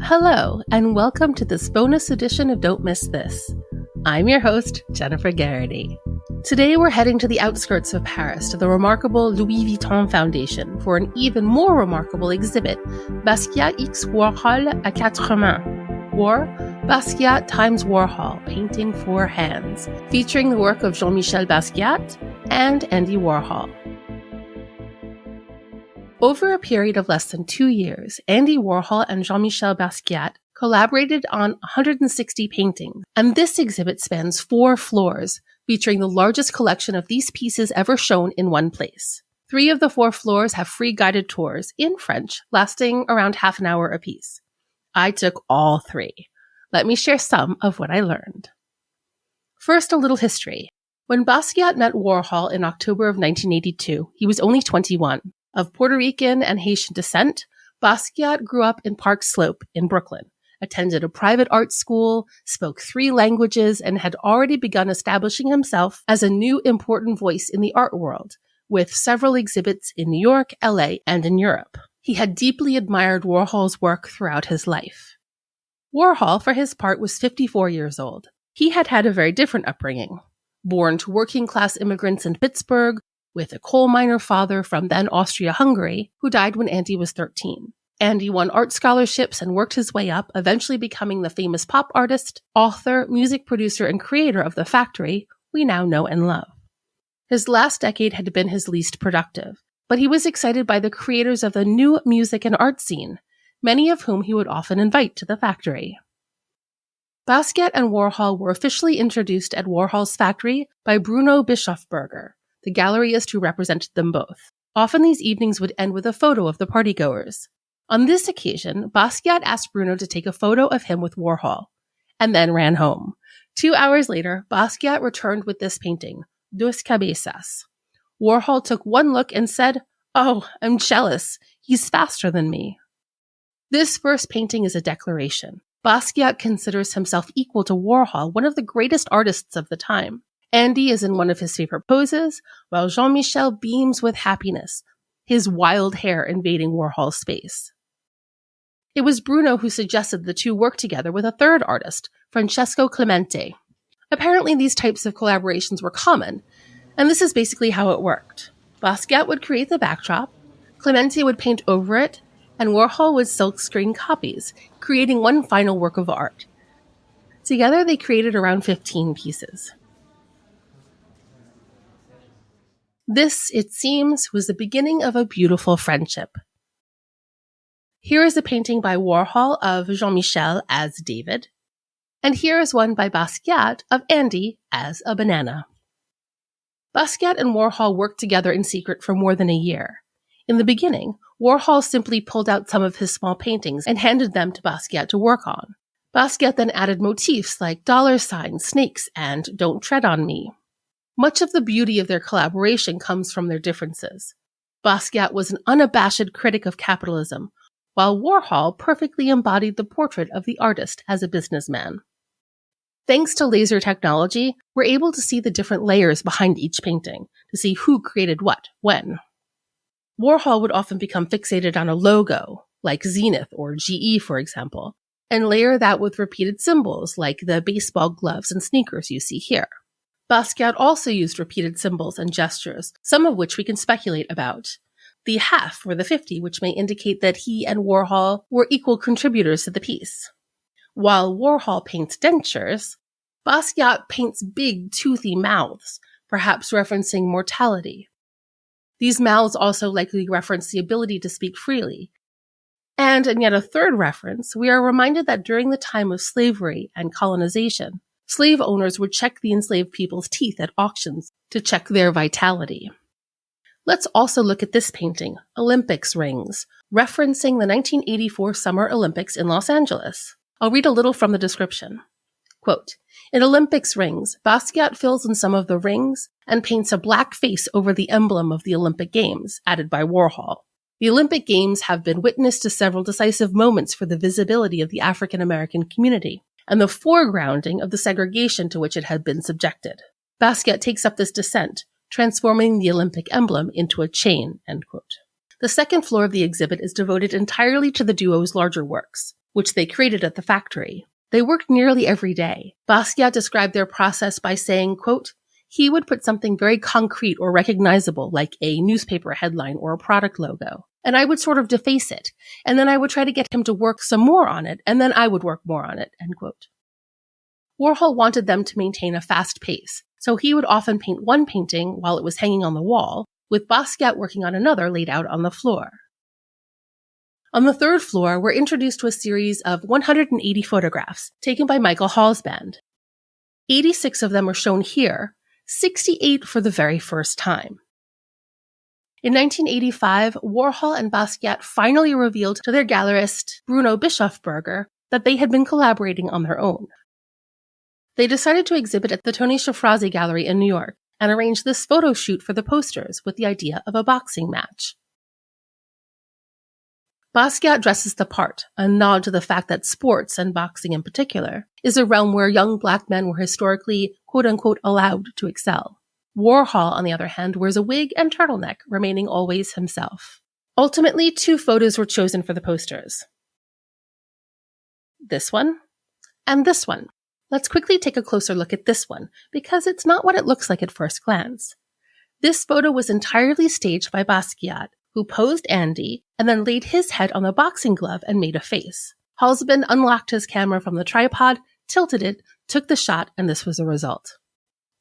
Hello, and welcome to this bonus edition of Don't Miss This. I'm your host, Jennifer Garrity. Today we're heading to the outskirts of Paris to the remarkable Louis Vuitton Foundation for an even more remarkable exhibit, Basquiat x Warhol à Quatre Mains, or Basquiat x Warhol Painting Four Hands, featuring the work of Jean-Michel Basquiat and Andy Warhol. Over a period of less than 2 years, Andy Warhol and Jean-Michel Basquiat collaborated on 160 paintings, and this exhibit spans 4 floors, featuring the largest collection of these pieces ever shown in one place. 3 of the 4 floors have free guided tours in French, lasting around half an hour apiece. I took all 3. Let me share some of what I learned. First, a little history. When Basquiat met Warhol in October of 1982, he was only 21. Of Puerto Rican and Haitian descent, Basquiat grew up in Park Slope in Brooklyn, attended a private art school, spoke 3 languages, and had already begun establishing himself as a new important voice in the art world, with several exhibits in New York, LA, and in Europe. He had deeply admired Warhol's work throughout his life. Warhol, for his part, was 54 years old. He had had a very different upbringing. Born to working-class immigrants in Pittsburgh, with a coal miner father from then Austria-Hungary, who died when Andy was 13. Andy won art scholarships and worked his way up, eventually becoming the famous pop artist, author, music producer, and creator of The Factory we now know and love. His last decade had been his least productive, but he was excited by the creators of the new music and art scene, many of whom he would often invite to The Factory. Basquiat and Warhol were officially introduced at Warhol's factory by Bruno Bischofberger, the galleryist who represented them both. Often these evenings would end with a photo of the partygoers. On this occasion, Basquiat asked Bruno to take a photo of him with Warhol, and then ran home. 2 hours later, Basquiat returned with this painting, Dos Cabezas. Warhol took one look and said, "Oh, I'm jealous. He's faster than me." This first painting is a declaration. Basquiat considers himself equal to Warhol, one of the greatest artists of the time. Andy is in one of his favorite poses, while Jean-Michel beams with happiness, his wild hair invading Warhol's space. It was Bruno who suggested the two work together with a third artist, Francesco Clemente. Apparently these types of collaborations were common, and this is basically how it worked. Basquiat would create the backdrop, Clemente would paint over it, and Warhol would silkscreen copies, creating one final work of art. Together they created around 15 pieces. This, it seems, was the beginning of a beautiful friendship. Here is a painting by Warhol of Jean-Michel as David, and here is one by Basquiat of Andy as a banana. Basquiat and Warhol worked together in secret for more than a year. In the beginning, Warhol simply pulled out some of his small paintings and handed them to Basquiat to work on. Basquiat then added motifs like dollar signs, snakes, and "Don't tread on me." Much of the beauty of their collaboration comes from their differences. Basquiat was an unabashed critic of capitalism, while Warhol perfectly embodied the portrait of the artist as a businessman. Thanks to laser technology, we're able to see the different layers behind each painting, to see who created what, when. Warhol would often become fixated on a logo, like Zenith or GE, for example, and layer that with repeated symbols, like the baseball gloves and sneakers you see here. Basquiat also used repeated symbols and gestures, some of which we can speculate about. The half or the 50, which may indicate that he and Warhol were equal contributors to the piece. While Warhol paints dentures, Basquiat paints big, toothy mouths, perhaps referencing mortality. These mouths also likely reference the ability to speak freely. And in yet a third reference, we are reminded that during the time of slavery and colonization, slave owners would check the enslaved people's teeth at auctions to check their vitality. Let's also look at this painting, Olympics Rings, referencing the 1984 Summer Olympics in Los Angeles. I'll read a little from the description. Quote, "In Olympics Rings, Basquiat fills in some of the rings and paints a black face over the emblem of the Olympic Games, added by Warhol. The Olympic Games have been witness to several decisive moments for the visibility of the African American community, and the foregrounding of the segregation to which it had been subjected. Basquiat takes up this dissent, transforming the Olympic emblem into a chain." End quote. The second floor of the exhibit is devoted entirely to the duo's larger works. which they created at the factory. They worked nearly every day. Basquiat described their process by saying, quote, he would put something very concrete or recognizable, like a newspaper headline or a product logo, and I would sort of deface it, and then I would try to get him to work some more on it, and then I would work more on it, end quote. Warhol wanted them to maintain a fast pace, so he would often paint one painting while it was hanging on the wall, with Basquiat working on another laid out on the floor. On the third floor, we're introduced to a series of 180 photographs taken by Michael Halsband. 86 of them are shown here, 68 for the very first time. In 1985, Warhol and Basquiat finally revealed to their gallerist, Bruno Bischofberger, that they had been collaborating on their own. They decided to exhibit at the Tony Shafrazi Gallery in New York and arranged this photo shoot for the posters with the idea of a boxing match. Basquiat dresses the part, a nod to the fact that sports, and boxing in particular, is a realm where young black men were historically, quote-unquote, allowed to excel. Warhol, on the other hand, wears a wig and turtleneck, remaining always himself. Ultimately, 2 photos were chosen for the posters. This one, and this one. Let's quickly take a closer look at this one, because it's not what it looks like at first glance. This photo was entirely staged by Basquiat, who posed Andy and then laid his head on the boxing glove and made a face. Halsband unlocked his camera from the tripod, tilted it, took the shot, and this was the result.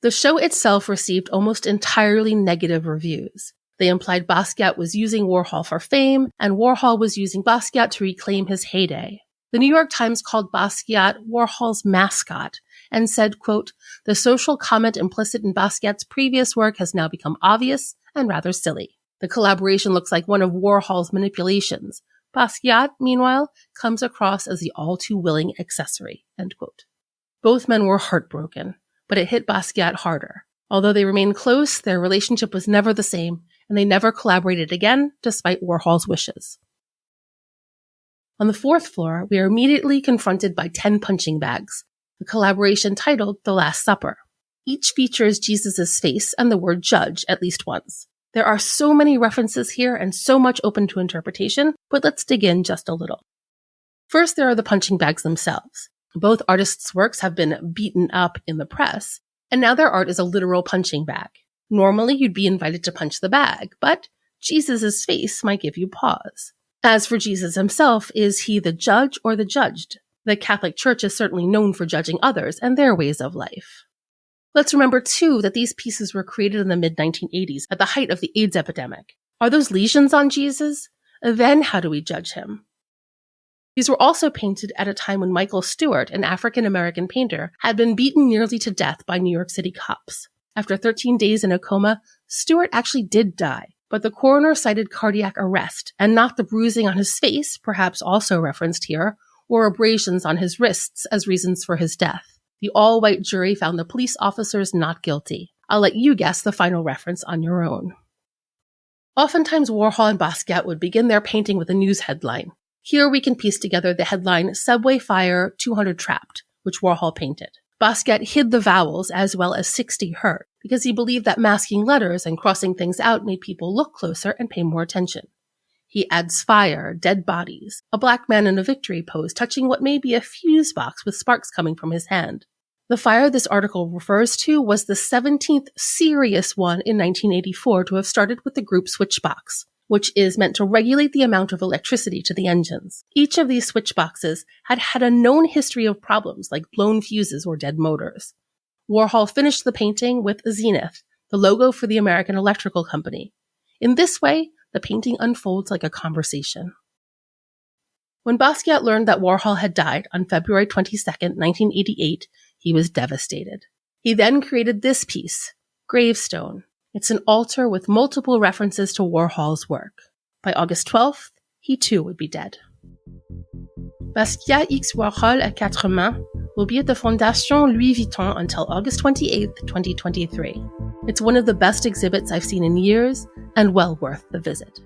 The show itself received almost entirely negative reviews. They implied Basquiat was using Warhol for fame, and Warhol was using Basquiat to reclaim his heyday. The New York Times called Basquiat Warhol's mascot and said, quote, the social comment implicit in Basquiat's previous work has now become obvious and rather silly. The collaboration looks like one of Warhol's manipulations. Basquiat, meanwhile, comes across as the all-too-willing accessory, end quote. Both men were heartbroken, but it hit Basquiat harder. Although they remained close, their relationship was never the same, and they never collaborated again, despite Warhol's wishes. On the 4th floor, we are immediately confronted by 10 punching bags, a collaboration titled The Last Supper. Each features Jesus' face and the word judge at least once. There are so many references here and so much open to interpretation, but let's dig in just a little. First, there are the punching bags themselves. Both artists' works have been beaten up in the press, and now their art is a literal punching bag. Normally, you'd be invited to punch the bag, but Jesus' face might give you pause. As for Jesus himself, is he the judge or the judged? The Catholic Church is certainly known for judging others and their ways of life. Let's remember, too, that these pieces were created in the mid-1980s at the height of the AIDS epidemic. Are those lesions on Jesus? Then how do we judge him? These were also painted at a time when Michael Stewart, an African-American painter, had been beaten nearly to death by New York City cops. After 13 days in a coma, Stewart actually did die, but the coroner cited cardiac arrest and not the bruising on his face, perhaps also referenced here, or abrasions on his wrists as reasons for his death. The all-white jury found the police officers not guilty. I'll let you guess the final reference on your own. Oftentimes, Warhol and Basquiat would begin their painting with a news headline. Here we can piece together the headline, Subway Fire, 200 Trapped, which Warhol painted. Basquiat hid the vowels as well as 60 hurt, because he believed that masking letters and crossing things out made people look closer and pay more attention. He adds fire, dead bodies, a black man in a victory pose touching what may be a fuse box with sparks coming from his hand. The fire this article refers to was the 17th serious one in 1984 to have started with the group switchbox, which is meant to regulate the amount of electricity to the engines. Each of these switchboxes had had a known history of problems like blown fuses or dead motors. Warhol finished the painting with Zenith, the logo for the American Electrical Company. In this way, the painting unfolds like a conversation. When Basquiat learned that Warhol had died on February 22, 1988, he was devastated. He then created this piece, Gravestone. It's an altar with multiple references to Warhol's work. By August 12th, he too would be dead. Basquiat x Warhol à Quatre Mains will be at the Fondation Louis Vuitton until August 28, 2023. It's one of the best exhibits I've seen in years and well worth the visit.